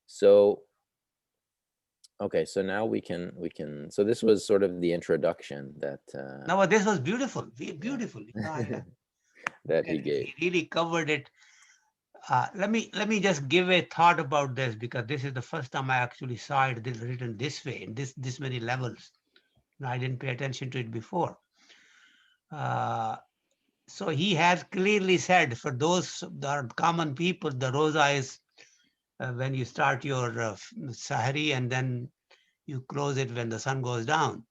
So, okay, so now we can, so this was sort of the introduction that, No, but this was beautiful, beautiful. that he gave. He really covered it. Let me just give a thought about this, because this is the first time I actually saw it written this way, in this many levels. I didn't pay attention to it before. So he has clearly said, for those that are common people, the roza is when you start your sahari and then you close it when the sun goes down.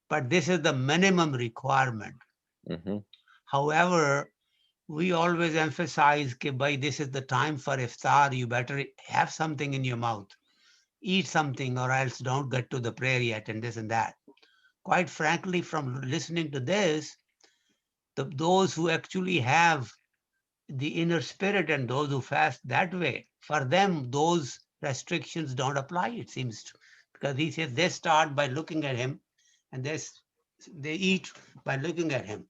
But this is the minimum requirement. However, we always emphasize that by this is the time for iftar, you better have something in your mouth, eat something, or else don't get to the prayer yet, and this and that. Quite frankly, from listening to this, those who actually have the inner spirit and those who fast that way, for them, those restrictions don't apply, it seems to. Because he says they start by looking at him and they eat by looking at him.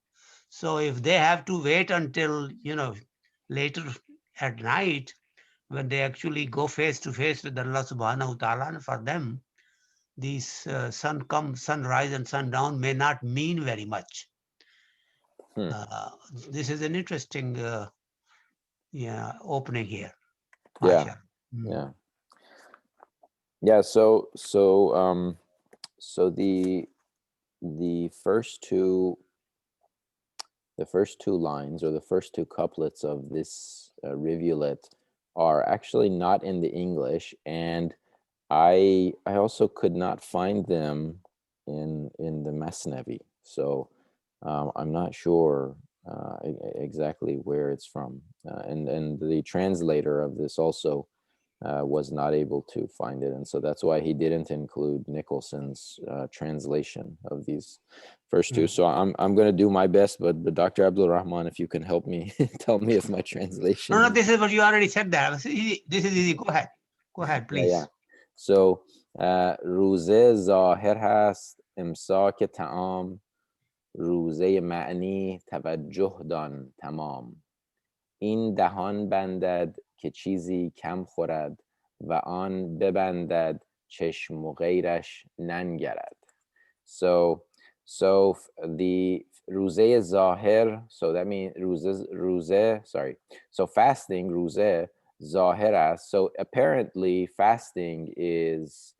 So if they have to wait until, later at night, when they actually go face to face with Allah subhanahu wa ta'ala, and for them, these sunrise and sundown may not mean very much. This is an interesting opening here. Yeah, yeah, yeah. So the first two lines, or the first two couplets of this rivulet, are actually not in the English, and I also could not find them in the Masnavi. So I'm not sure exactly where it's from, and the translator of this also was not able to find it, and so that's why he didn't include Nicholson's translation of these first two. So I'm going to do my best, but Dr. Abdul Rahman, if you can help me, tell me if my translation. No, this is what you already said. That this is easy. Go ahead, please. Yeah. So روزه ظاهر هست امساک طعام، روزه معنی توجه دان تمام. این دهان بندد که چیزی کم خورد و آن ببندد چشم و غیرش ننگرد. So the روزه ظاهر, so that means روزه, sorry. So fasting, روزه, ظاهر, so apparently fasting is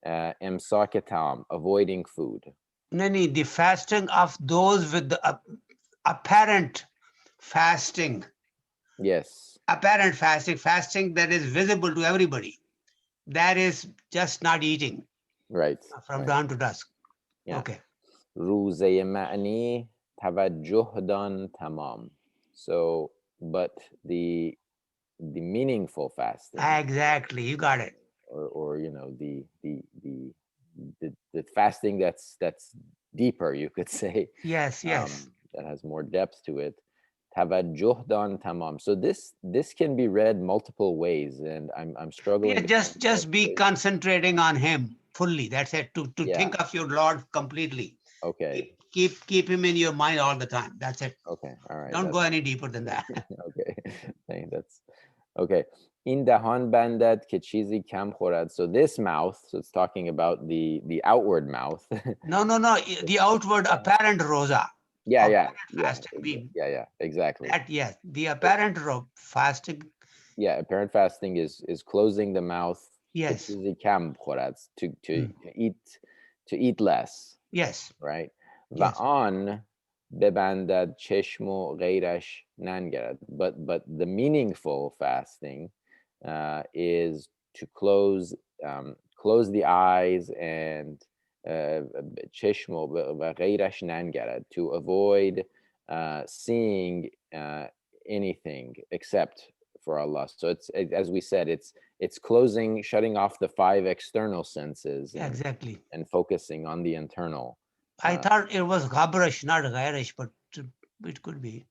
امساک طعام, avoiding food. No, the fasting of those with the apparent fasting. Yes. Apparent fasting that is visible to everybody. That is just not eating. Right. From dawn to dusk. Yeah. Okay. روزه معنی توجه دان تمام. So, but the meaningful fasting. Exactly, you got it. Or the fasting that's deeper, you could say. Yes. That has more depth to it. Tawajjuh dan tamam. So this can be read multiple ways, and I'm struggling. Yeah, just be concentrating on him fully. That's it. To think of your Lord completely. Okay. Keep him in your mind all the time. That's it. Okay. All right. Don't go any deeper than that. Okay. I think that's okay. In dahan bandad ke chizi kam khorad. So this mouth, so it's talking about the outward mouth. No. The outward apparent rosa. Yeah. Fasting. Yeah. Exactly. Yes. The apparent fasting. Yeah, apparent fasting is closing the mouth. Yes. To eat less. Yes. Right. Va'an bebandad cheshmo ghairash nangarad. But the meaningful fasting is to close the eyes and cheshmo ghairash nangarad, to avoid seeing anything except for Allah. So it's, as we said, it's closing, shutting off the 5 external senses. Exactly. And focusing on the internal. I thought it was ghabarish, not ghairish, but it could be.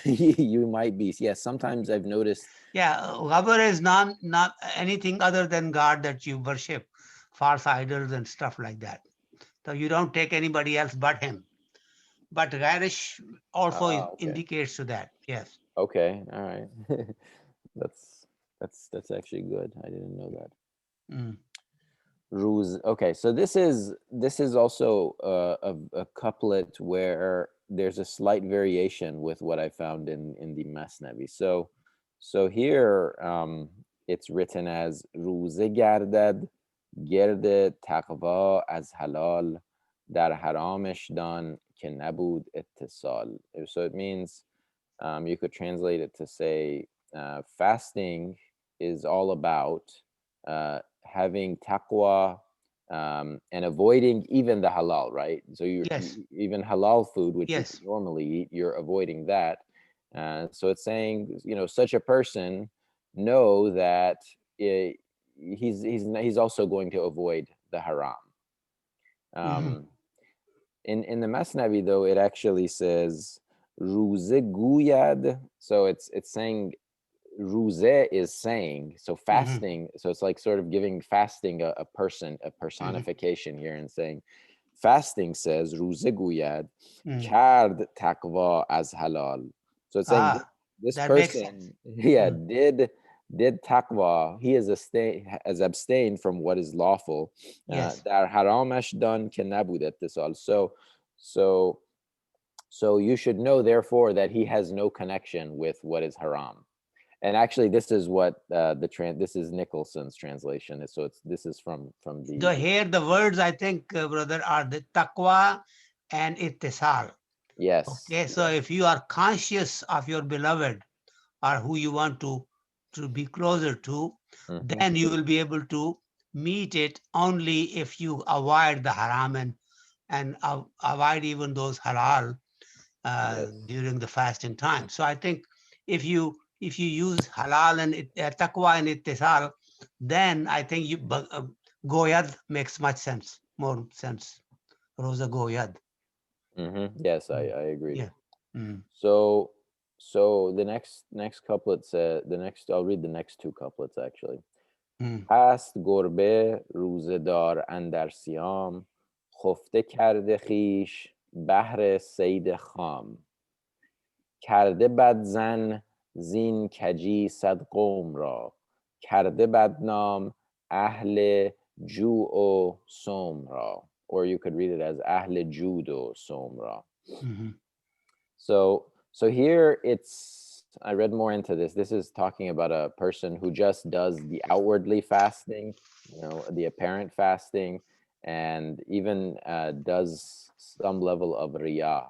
You might be. Yes, sometimes I've noticed. Yeah, ghabar is not anything other than God that you worship, false idols and stuff like that. So you don't take anybody else but him. But ghairish also indicates to that. Yes. Okay. All right. That's That's actually good. I didn't know that. Mm. Ruz. Okay, so this is also a couplet where there's a slight variation with what I found in the Masnavi. So here it's written as Ruze gardad girde taqwa az halal dar haramesh dan ke nabud ittisal. So it means you could translate it to say fasting is all about having taqwa and avoiding even the halal, right? So Yes, even halal food, which you could yes. normally eat, you're avoiding that. So it's saying, such a person know that he's also going to avoid the haram. Hmm. Um, in the Masnavi, though, it actually says ruze guyad. So it's saying ruze is saying, so Hmm. fasting. So it's like sort of giving fasting a Hmm. personification here, and saying fasting says ruze guyad Mm. kard taqwa as halal. So it's saying Ah, this that makes sense. person, yeah, Mm. did taqwa. He is has abstained from what is lawful. Yes. Dar haramash done can nabudat this all. So so you should know, therefore, that he has no connection with what is haram. And actually, this is what this is Nicholson's translation. So this is from The here the words I think, brother, are the taqwa and ittisal. yes, Okay, so yes. if you are conscious of your beloved or who you want to be closer to, Hmm. then you will be able to meet it only if you avoid the haram and avoid even those halal Yes. during the fasting time. So I think if you use halal and taqwa and ittisal, then I think goyad makes much sense, more sense. Rosa goyad. Yes, I Mm. I agree. Yeah. Mm. So so the next couplet said the next. I'll read the next two couplets actually. Mm. هست گربه روزه‌دار اندر سیام خفته کرده خویش بهر صید خام کرده بدزن زین کجی صد قوم را کرده بدنام اهل جوع و صوم را. Or you could read it as اهل جود و صوم را. Mhm. So here I read more into this. This is talking about a person who just does the outwardly fasting, the apparent fasting, and even does some level of riyah,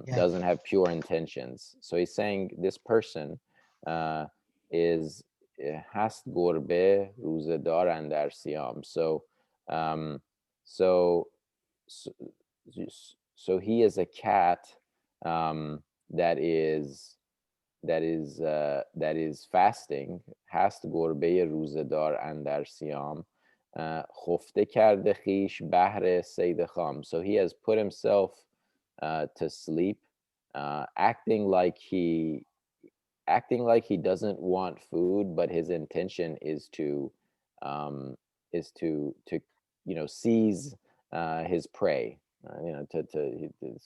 Yes. doesn't have pure intentions. So he's saying this person uh, is hast gorbe ruzedar and dar siyam. Um, so, so so he is a cat um, that is that is fasting. Hast گربه روزه‌دار اندر سیام خفته کرده خویش بهر صید خام. So he has put himself to sleep, acting like he doesn't want food, but his intention um, is to seize his prey,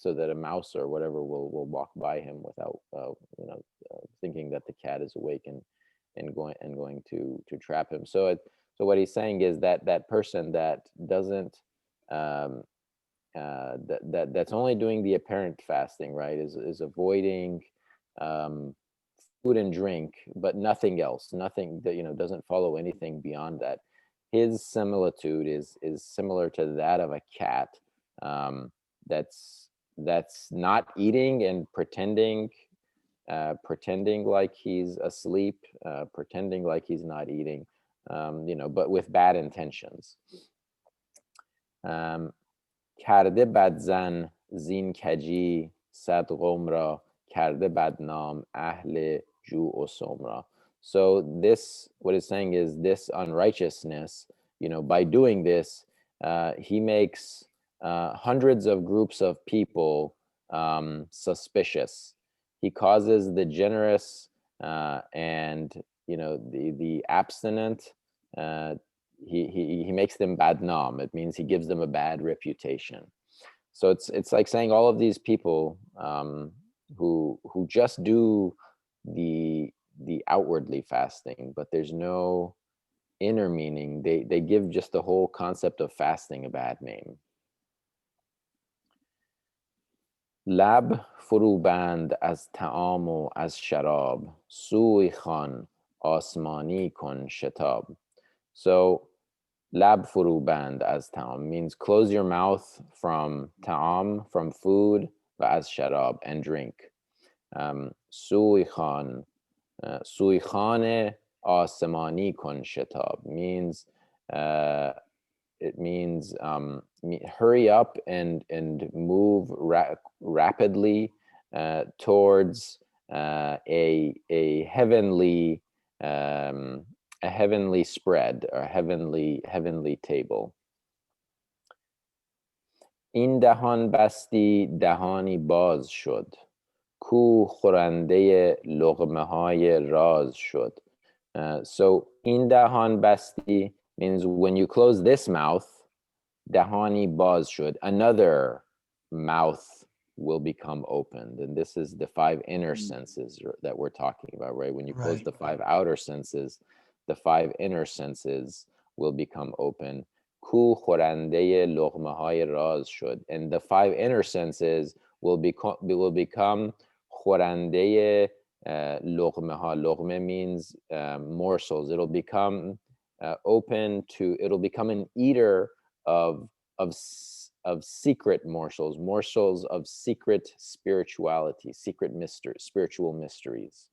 so that a mouse or whatever will walk by him without thinking that the cat is awake and going to trap him. So what he's saying is that that person that doesn't um, that's only doing the apparent fasting, right, is avoiding um, food and drink, but nothing else, nothing that doesn't follow anything beyond that. His similitude is similar to that of a cat, um, that's not eating and pretending like he's asleep, pretending like he's not eating, but with bad intentions. Um, کرده بدزن زین کجی صد قوم را کرده بدنام اهل جوع و صوم را. So this, what it's saying is, this unrighteousness, by doing this, he makes hundreds of groups of people suspicious. He causes the generous and the abstinent, he makes them bad nam. It means he gives them a bad reputation. So it's like saying all of these people who just do the the outwardly fasting, but there's no inner meaning. They give just the whole concept of fasting a bad name. لب فرو بند از طعام و از شراب، سوی خوان آسمانی کن شتاب. So lab furu band as ta'am means close your mouth from ta'am, from food, as sharab, and drink. Sui khan, sui khane asamani kon shatab means it means hurry up and move rapidly towards a heavenly spread, or heavenly table. این دهان بستی دهانی باز شد، کو خورنده لقمه های راز شد. So این دهان بستی means when you close this mouth, dahani baz shud, another mouth will become opened. And this is the 5 inner senses that we're talking about, right? When you close the 5 outer senses, the 5 inner senses will become open. Ku khorande lughma hay raz shud. And the 5 inner senses will become khorande lughma ha. Lughma means morsels. It'll become it'll become an eater of secret morsels of secret spirituality, secret mysteries, spiritual mysteries.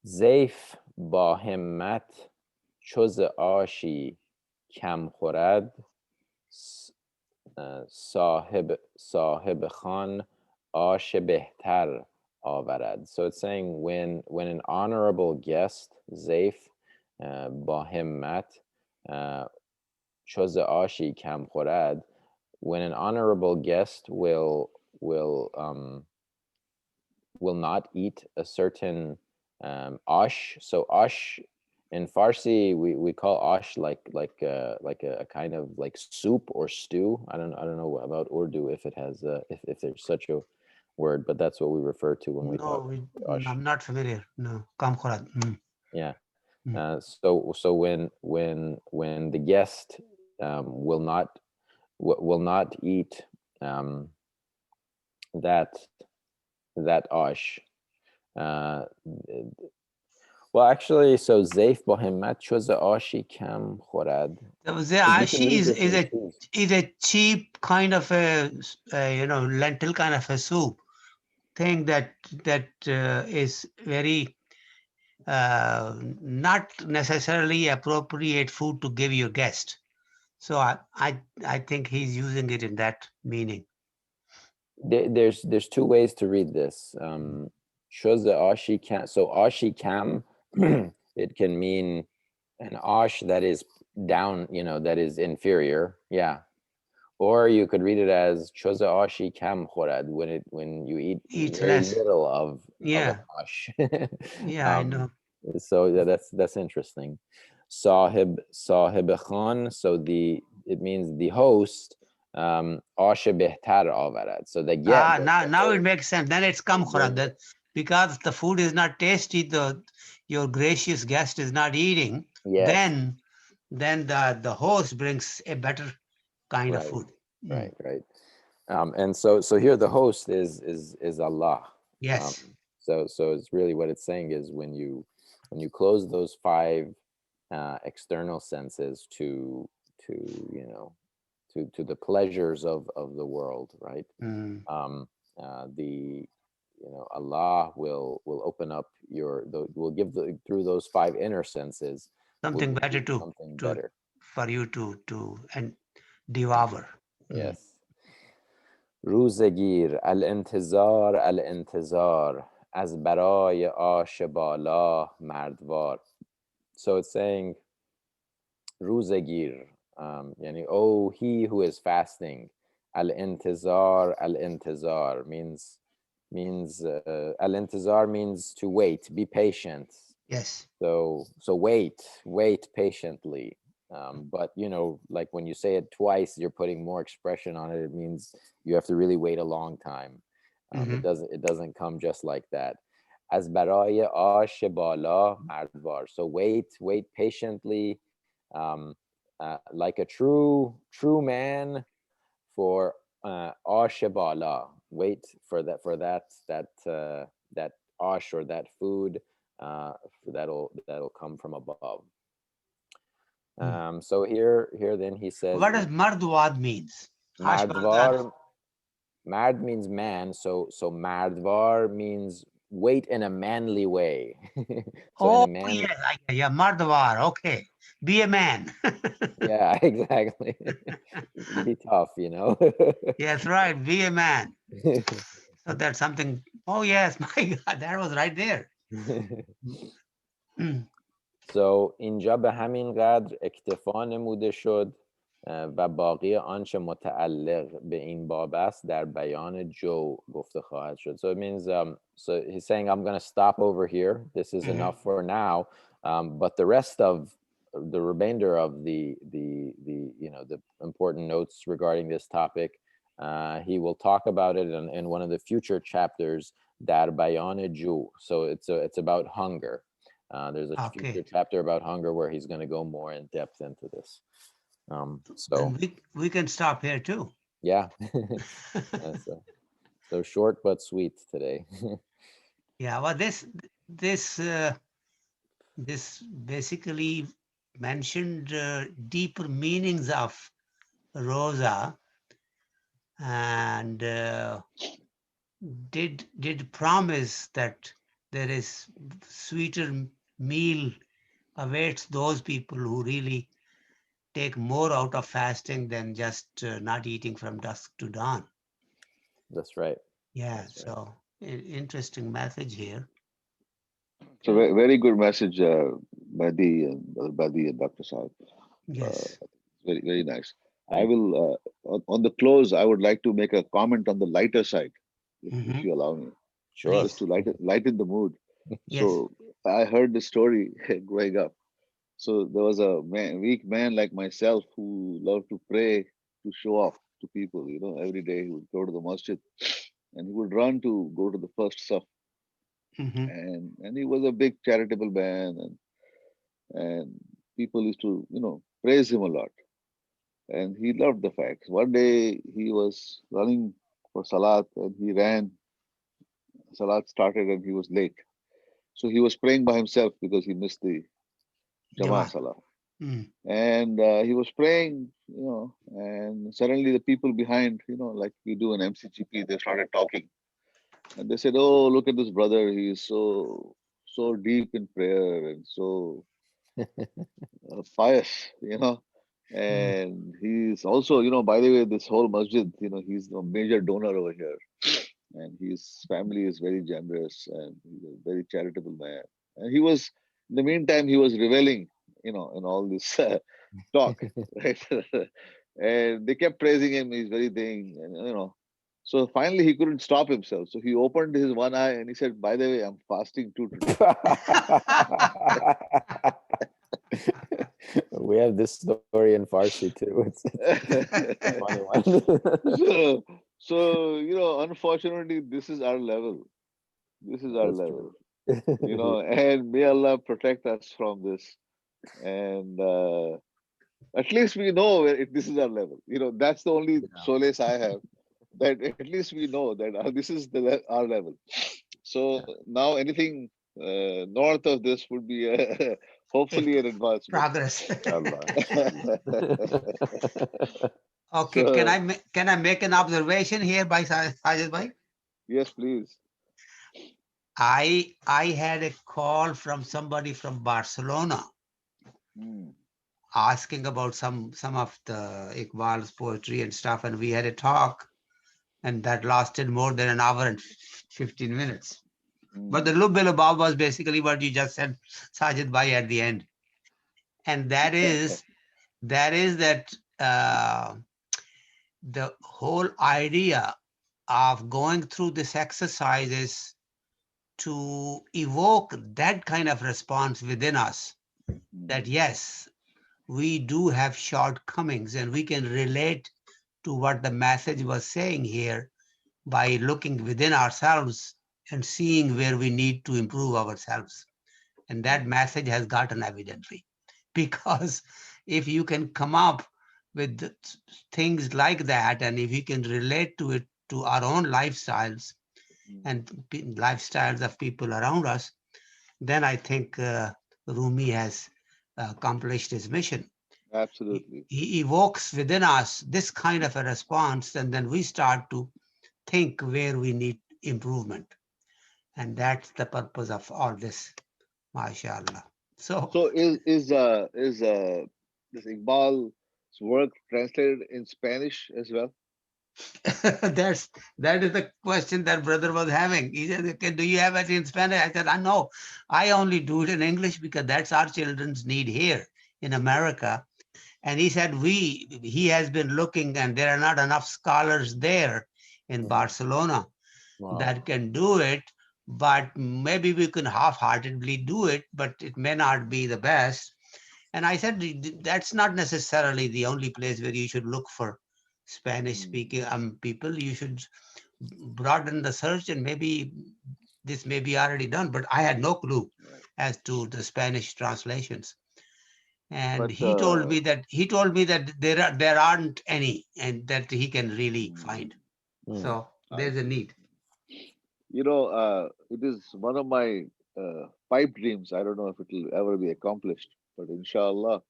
Zaif ba himmat choz ashi kam khorad, sahib khan ash behtar avarad. So it's saying when an honorable guest, Zaif ba himmat, choz ashi kam khorad, when an honorable guest will not eat a certain ash. So ash in Farsi we call ash like a kind of like soup or stew. I don't know about Urdu if it has if there's such a word, but that's what we refer to when we talk ash. I'm not familiar. No, kam khorad. Yeah. So when the guest will not eat that ash. Well, actually, so Zaif Bohemmat choza ashi kam khorad. The ashi is a cheap kind of a lentil kind of a soup thing that is very not necessarily appropriate food to give your guest. So I think he's using it in that meaning. There's 2 ways to read this. Shoza ashi kam. So ashi kam, it can mean an ash that is down, that is inferior. Yeah. Or you could read it as choza ashi kam khorad, when you eat very less. little of Yeah. ash. Yeah, I know. So that's interesting. Sahib khan. So it means the host. Ash behtar avarad. So they get now it makes sense. Then it's kam khorad, because the food is not tasty. Your gracious guest is not eating. Yes. Then the host brings a better kind of food. Right. And so here the host is Allah. Yes. So it's really what it's saying is when you close those 5 external senses to the pleasures of the world, right? Allah will open up will give through those 5 inner senses something better for you to and devour. Yes. روزگیر الانتظار الانتظار از برای آش بالا مردوار. So it's saying روزگیر, oh, he who is fasting. Al-intizar means al-intizar means to wait, be patient. Yes. So wait patiently. But like when you say it twice, you're putting more expression on it. It means you have to really wait a long time. It doesn't come just like that. از برای آش بالا مردوار. So wait patiently, like a true man for آش بالا. Wait for that ash, or that food, that'll come from above. So here then he says, What does mardwad means? Mardvar, mard means man, so mardvar means wait in a manly way. So Oh, in a man, yes, yeah, mardwar, okay. Be a man. yeah, exactly. Be tough, you know. Yes, right, be a man. So that's something, oh yes, my God, that was right there. So اینجا به همین قدر اکتفا نموده شد و باقی آنچه متعلق به این باب است در بیان جو گفته خواهد شد. So it means, so he's saying, I'm going to stop over here. This is enough for now. But the rest of the remainder of the the important notes regarding this topic, he will talk about it in one of the future chapters, در بیان جو. So it's about hunger. There's a future chapter about hunger where he's going to go more in depth into this. So we can stop here too. Yeah. So short but sweet today. Yeah, well, this basically mentioned deeper meanings of Rosa, and did promise that there is sweeter meal awaits those people who really take more out of fasting than just not eating from dusk to dawn. That's right. Yeah, That's so interesting message here. It's a very good message by the Dr. Saab. Yes. Very, very nice. I will, on the close, I would like to make a comment on the lighter side, if you allow me. Sure. Just to lighten the mood. Yes. So I heard the story growing up. So there was a weak man like myself who loved to pray to show off to people. Every day he would go to the masjid and he would run to go to the first saf. And he was a big charitable man, and people used to praise him a lot, and he loved the facts. One day he was running for salat and he ran. Salat started and he was late, so he was praying by himself because he missed the Jama Salah. And he was praying, and suddenly the people behind, like we do in MCGP, they started talking. And they said, "Oh, look at this brother. He is so deep in prayer and so pious, And he's also, by the way, this whole masjid, he's a major donor over here. And his family is very generous and he's a very charitable man. And he was, in the meantime, he was reveling, in all this talk, right? And they kept praising him. He's very thing, and So finally, he couldn't stop himself. So he opened his one eye and he said, "By the way, I'm fasting too today." We have this story in Farsi too. It's a funny one. So unfortunately, this is our level. This is our level. And may Allah protect us from this. And at least we know this is our level. That's the only solace I have. That at least we know that this is our level. So now anything north of this would be hopefully an advancement. Progress. Okay, So, can I make an observation here by Sajid bhai? Yes, please. I had a call from somebody from Barcelona asking about some of the Iqbal's poetry and stuff, and we had a talk, and that lasted more than an hour and 15 minutes. But the Lubb-e was basically what you just said, Sajid bhai, at the end. And that is that the whole idea of going through this exercise is to evoke that kind of response within us, that yes, we do have shortcomings and we can relate to what the message was saying here by looking within ourselves and seeing where we need to improve ourselves. And that Mm. message has gotten evidently. Because if you can come up with things like that, and if you can relate to it to our own lifestyles Mm. and lifestyles of people around us, then I think Rumi has accomplished his mission. Absolutely. He evokes within us this kind of a response, and then we start to think where we need improvement. And that's the purpose of all this, mashallah. So So is this Iqbal's work translated in Spanish as well? that's that is the question that brother was having. He said, okay, do you have it in Spanish? I said, I know. I only do it in English because that's our children's need here in America. And he said, he has been looking and there are not enough scholars there in Mhm. Barcelona Wow. that can do it, but maybe we can half-heartedly do it, but it may not be the best. And I said, that's not necessarily the only place where you should look for Spanish Mm. speaking people. You should broaden the search, and maybe this may be already done, but I had no clue Right. as to the Spanish translations. And But he told me that there aren't any, and that he can really mm, find. Mm. So I there's a see. need. It is one of my pipe dreams. I don't know if it will ever be accomplished, but inshallah,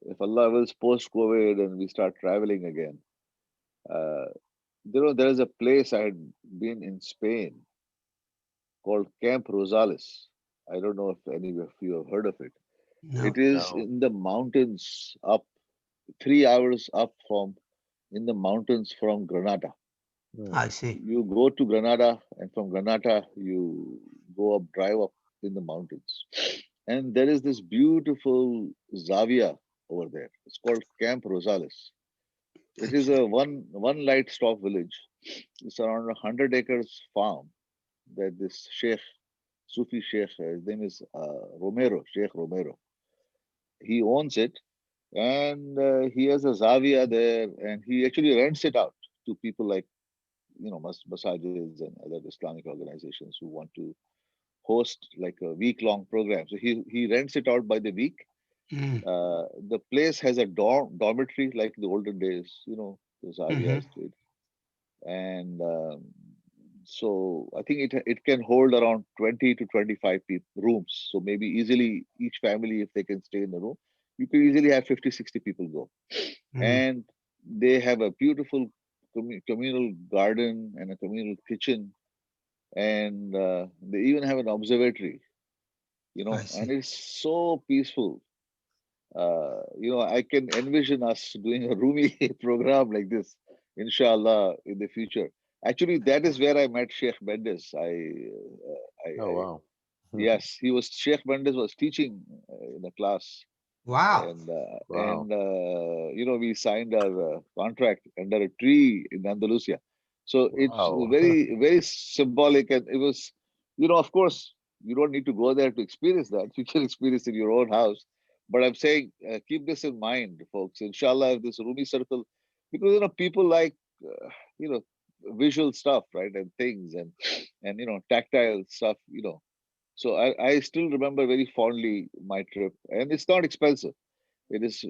if Allah wills, post-COVID and we start traveling again, uh, there is a place I had been in Spain called Camp Rosales. I don't know if any of you have heard of it. It No, is No. in the mountains up 3 hours up from in the mountains from Granada. Mm. I see. You go to Granada, and from Granada you go up, drive up in the mountains, and there is this beautiful Zavia over there. It's called Camp Rosales. It is Actually, a one light stop village. It's around 100 acres farm that this Sheikh, Sufi Sheikh, his name is Romero, Sheikh Romero. He owns it, and he has a Zavia there, and he actually rents it out to people like masajids and other Islamic organizations who want to host like a week-long program. So he rents it out by the week. mm, The place has a dormitory like the olden days, the hmm, Zavia stayed, and so I think it can hold around 20 to 25 people, rooms. So maybe easily each family, if they can stay in the room, you could easily have 50, 60 people go. mm, And they have a beautiful communal garden and a communal kitchen, and they even have an observatory, I and see. it's so peaceful. I can envision us doing a Rumi program like this, inshallah, in the future. Actually, that is where I met Sheikh Mendes. Oh, wow. Yes, Sheikh Mendes was teaching in a class, Wow. Wow. we signed our contract under a tree in Andalusia. So it's Wow. very, very symbolic, and it was, of course, you don't need to go there to experience that. You can experience it in your own house. But I'm saying, keep this in mind, folks. Inshallah, if this Rumi circle, because people like, uh, you know, visual stuff, right, and things, and tactile stuff, So I still remember very fondly my trip, and it's not expensive. It is